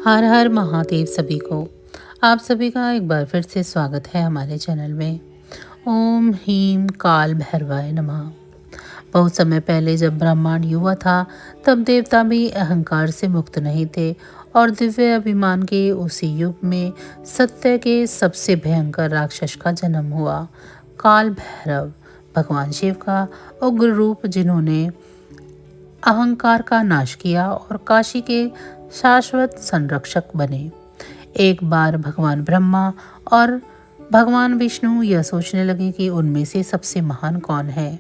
हर हर महादेव सभी को। आप सभी का एक बार फिर से स्वागत है हमारे चैनल में। ओम ह्रीं काल भैरवाय नमः। बहुत समय पहले जब ब्रह्मांड युवा था, तब देवता भी अहंकार से मुक्त नहीं थे और दिव्य अभिमान के उसी युग में सत्य के सबसे भयंकर राक्षस का जन्म हुआ, काल भैरव, भगवान शिव का उग्र रूप, जिन्होंने अहंकार का नाश किया और काशी के शाश्वत संरक्षक बने। एक बार भगवान ब्रह्मा और भगवान विष्णु यह सोचने लगे कि उनमें से सबसे महान कौन है।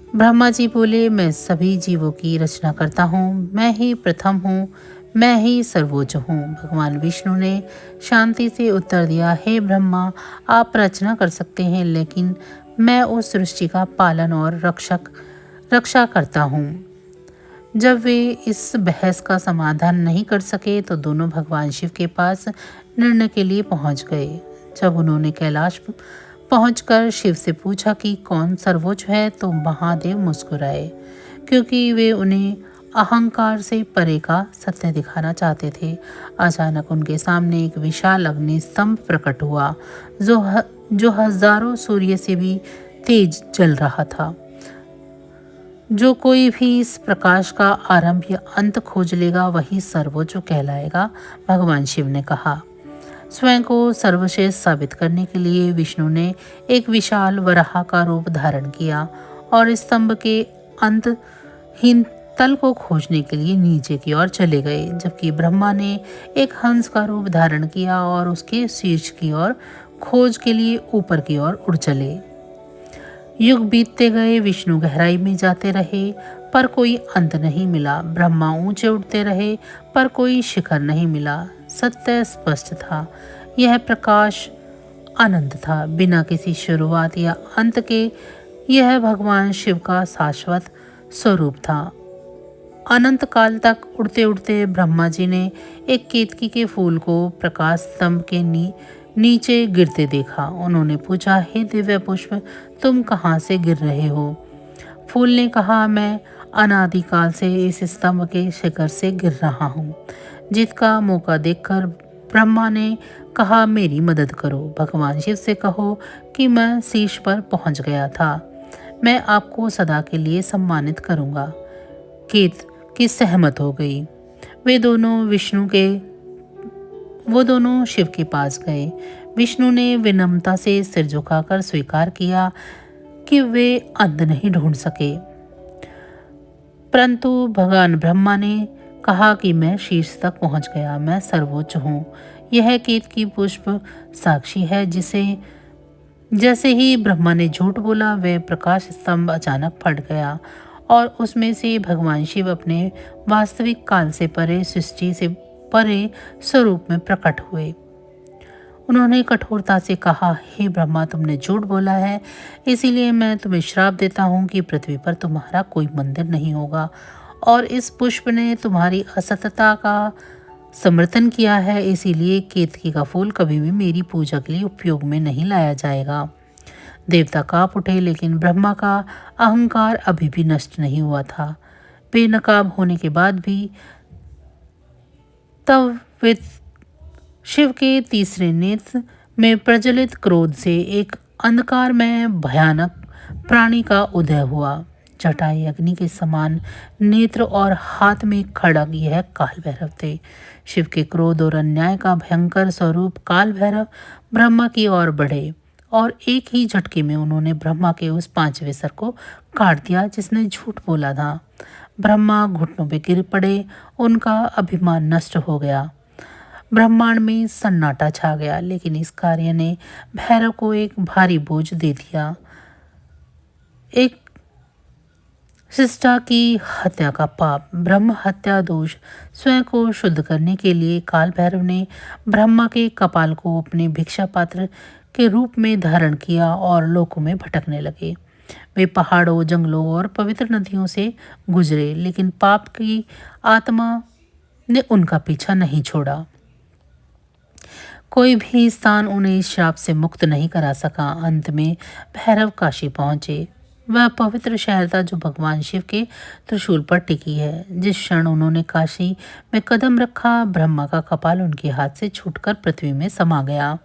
ब्रह्मा जी बोले, मैं सभी जीवों की रचना करता हूँ, मैं ही प्रथम हूँ, मैं ही सर्वोच्च हूँ। भगवान विष्णु ने शांति से उत्तर दिया, हे ब्रह्मा, आप रचना कर सकते हैं, लेकिन मैं उस सृष्टि का पालन और रक्षा करता हूँ। जब वे इस बहस का समाधान नहीं कर सके तो दोनों भगवान शिव के पास निर्णय के लिए पहुंच गए। जब उन्होंने कैलाश पहुंचकर शिव से पूछा कि कौन सर्वोच्च है, तो महादेव मुस्कुराए, क्योंकि वे उन्हें अहंकार से परे का सत्य दिखाना चाहते थे। अचानक उनके सामने एक विशाल अग्नि स्तंभ प्रकट हुआ, जो हजारों सूर्य से भी तेज जल रहा था। जो कोई भी इस प्रकाश का आरंभ या अंत खोज लेगा, वही सर्वोच्च कहलाएगा, भगवान शिव ने कहा। स्वयं को सर्वश्रेष्ठ साबित करने के लिए विष्णु ने एक विशाल वराह का रूप धारण किया और स्तंभ के अंतहीन तल को खोजने के लिए नीचे की ओर चले गए, जबकि ब्रह्मा ने एक हंस का रूप धारण किया और उसके शीर्ष की ओर खोज के लिए ऊपर की ओर उड़ चले। युग बीतते गए, विष्णु गहराई में जाते रहे, पर कोई अंत नहीं मिला। ब्रह्मा ऊंचे उठते रहे, पर कोई शिखर नहीं मिला। सत्य स्पष्ट था, यह प्रकाश अनंत था, बिना किसी शुरुआत या अंत के। यह भगवान शिव का शाश्वत स्वरूप था। अनंत काल तक उड़ते उड़ते ब्रह्मा जी ने एक केतकी के फूल को प्रकाश स्तंभ के नीचे गिरते देखा। उन्होंने पूछा, हे दिव्य पुष्प, तुम कहाँ से गिर रहे हो? फूल ने कहा, मैं अनादिकाल से इस स्तंभ के शिखर से गिर रहा हूँ। जीत का मौका देखकर ब्रह्मा ने कहा, मेरी मदद करो। भगवान शिव से कहो कि मैं शीर्ष पर पहुँच गया था, मैं आपको सदा के लिए सम्मानित करूँगा। केत की सहमत हो गई। वो दोनों शिव के पास गए। विष्णु ने विनम्रता से सिर झुकाकर स्वीकार किया कि वे अंत नहीं ढूंढ सके, परंतु भगवान ब्रह्मा ने कहा कि मैं शीर्ष तक पहुंच गया, मैं सर्वोच्च हूँ। यह केतकी पुष्प साक्षी है। जैसे ही ब्रह्मा ने झूठ बोला, वह प्रकाश स्तंभ अचानक फट गया और उसमें से भगवान शिव अपने वास्तविक काल से परे, सृष्टि से परे स्वरूप में प्रकट हुए। उन्होंने कठोरता से कहा, हे ब्रह्मा, तुमने झूठ बोला है, इसीलिए मैं तुम्हें श्राप देता हूँ कि पृथ्वी पर तुम्हारा कोई मंदिर नहीं होगा, और इस पुष्प ने तुम्हारी असतता का समर्थन किया है, इसीलिए केतकी का फूल कभी भी मेरी पूजा के लिए उपयोग में नहीं लाया जाएगा। देवता कांप उठे, लेकिन ब्रह्मा का अहंकार अभी भी नष्ट नहीं हुआ था। बेनकाब होने के बाद भी तब वे शिव के तीसरे नेत्र में प्रज्वलित क्रोध से एक अंधकार में भयानक प्राणी का उदय हुआ। जटाई अग्नि के समान नेत्र और हाथ में खड़ग, यह काल भैरव थे। शिव के क्रोध और अन्याय का भयंकर स्वरूप काल भैरव ब्रह्मा की ओर बढ़े और एक ही झटके में उन्होंने ब्रह्मा के उस पांचवें सर को काट दिया जिसने झूठ बोला था। ब्रह्मा घुटनों पे गिर पड़े, उनका अभिमान नष्ट हो गया। ब्रह्मांड में सन्नाटा छा गया, लेकिन इस कार्य ने भैरव को एक भारी बोझ दे दिया। एक शिष्टा की हत्या का पाप, ब्रह्म हत्या दोष। स्वयं को शुद्ध करने के लिए काल भैरव ने ब्रह्मा के कपाल को अपने भिक्षा पात्र के रूप में धारण किया और लोकों में भटकने लगे। वे पहाड़ों, जंगलों और पवित्र नदियों से गुजरे, लेकिन पाप की आत्मा ने उनका पीछा नहीं छोड़ा। कोई भी स्थान उन्हें इस श्राप से मुक्त नहीं करा सका। अंत में भैरव काशी पहुंचे। वह पवित्र शहर था जो भगवान शिव के त्रिशूल पर टिकी है। जिस क्षण उन्होंने काशी में कदम रखा, ब्रह्मा का कपाल उनके हाथ से छूटकर पृथ्वी में समा गया।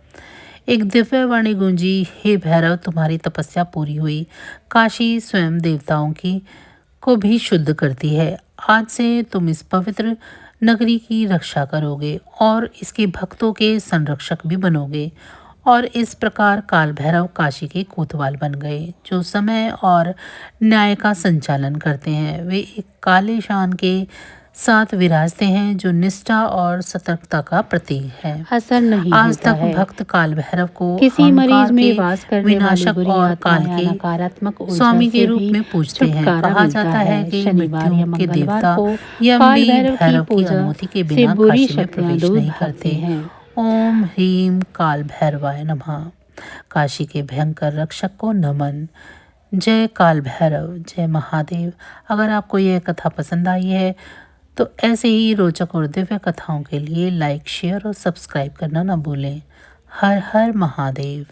एक दिव्य वाणी गूंजी, हे भैरव, तुम्हारी तपस्या पूरी हुई। काशी स्वयं देवताओं की को भी शुद्ध करती है। आज से तुम इस पवित्र नगरी की रक्षा करोगे और इसके भक्तों के संरक्षक भी बनोगे। और इस प्रकार काल भैरव काशी के कोतवाल बन गए, जो समय और न्याय का संचालन करते हैं। वे एक काले शान के साथ विराजते हैं, जो निष्ठा और सतर्कता का प्रतीक है। असर नहीं आज होता तक है। भक्त काल भैरव को किसी मरीज अहंकार में के वास करने वाली विनाशक बुरी और काल आत्मा या के नकारात्मक ऊर्जा स्वामी के से रूप भी में पूजते हैं। छुटकारा कहा मिलता जाता है है। कि शनिवार या मृत्यु के मंगलवार देवता को यम काल भी भैरव की भैरव की पूजा अनुमति के से बिना बुरी काशी में शक्तियां प्रवेश दूर नहीं भागती करते। हैं। ओम ह्रीम काल भैरवाय नमः। काशी के भयंकर रक्षक को नमन। जय काल भैरव, जय महादेव। अगर आपको यह कथा पसंद आई है तो ऐसे ही रोचक और दिव्य कथाओं के लिए लाइक, शेयर और सब्सक्राइब करना ना भूलें। हर हर महादेव।